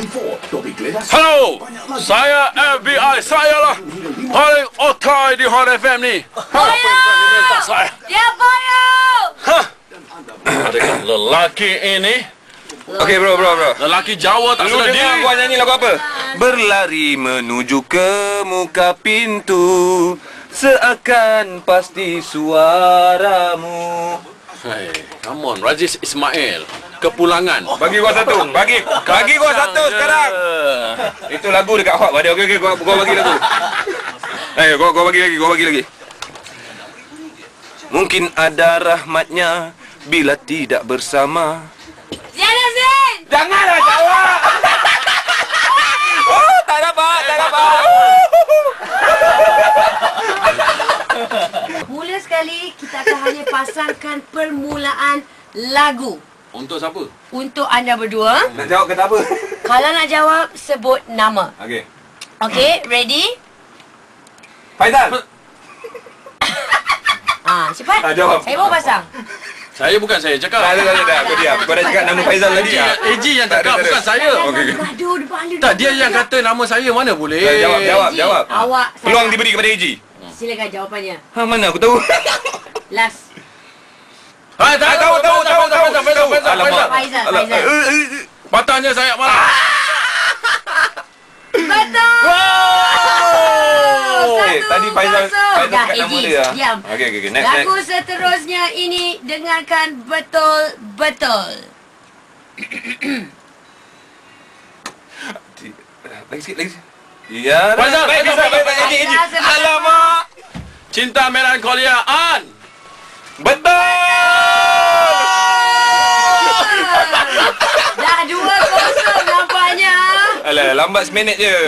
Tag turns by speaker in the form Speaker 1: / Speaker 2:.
Speaker 1: Halo, saya FBI, saya lah paling otai di Hot FM ni. Saya.
Speaker 2: Dia boyong!
Speaker 1: Hah? Adakah lelaki ini?
Speaker 3: Okey bro.
Speaker 1: Lelaki Jawa tak
Speaker 3: Lu
Speaker 1: sedar
Speaker 3: dengar
Speaker 1: diri.
Speaker 3: gua nyanyi lagu apa? Berlari menuju ke muka pintu, seakan pasti suaramu.
Speaker 1: Hey, come on, Rajesh Ismail. Kepulangan.
Speaker 3: Bagi gua satu. Bagi gua satu sekarang. Itu lagu dekat Hot. Okey, gua bagi lagu. Ayo, gua bagi lagi. Mungkin ada rahmatnya bila tidak bersama.
Speaker 2: Ziana Zain!
Speaker 3: Janganlah jawab. Oh, tak dapat.
Speaker 2: Mula sekali kita akan hanya pasangkan permulaan lagu.
Speaker 1: Untuk siapa?
Speaker 2: Untuk anda berdua.
Speaker 3: Nak jawab kata apa?
Speaker 2: Kalau nak jawab, sebut nama.
Speaker 3: Okey.
Speaker 2: Okey, ready?
Speaker 3: Faizal.
Speaker 2: Cepat.
Speaker 3: Jawab.
Speaker 2: Saya mau pasang.
Speaker 1: Saya bukan saya cakap.
Speaker 3: Tak, aku diam. Kau dah cakap nama Faizal tadi.
Speaker 1: AG yang cakap, bukan saya.
Speaker 3: Okey.
Speaker 2: Gaduh depan dia.
Speaker 1: Tak, dia yang kata nama saya, mana boleh.
Speaker 3: Jawab.
Speaker 2: Awak.
Speaker 3: Peluang diberi kepada AG.
Speaker 2: Silakan jawapannya.
Speaker 3: Mana aku tahu.
Speaker 2: Last.
Speaker 1: Tahu.
Speaker 2: Faizal.
Speaker 1: Patahnya saya malah.
Speaker 2: Betul.
Speaker 3: Tadi Faizal
Speaker 2: Dah,
Speaker 3: cakap nama
Speaker 2: AG,
Speaker 3: dia.
Speaker 2: diam.
Speaker 3: Okey. Next.
Speaker 2: Lagu seterusnya ini dengarkan betul-betul.
Speaker 3: Lagi sikit. Ya.
Speaker 1: Faizal.
Speaker 3: AG. Alamak.
Speaker 1: Cinta Melankolia An.
Speaker 3: Betul.
Speaker 2: Dah 2-0 nampaknya.
Speaker 3: Alah, lambat seminit je.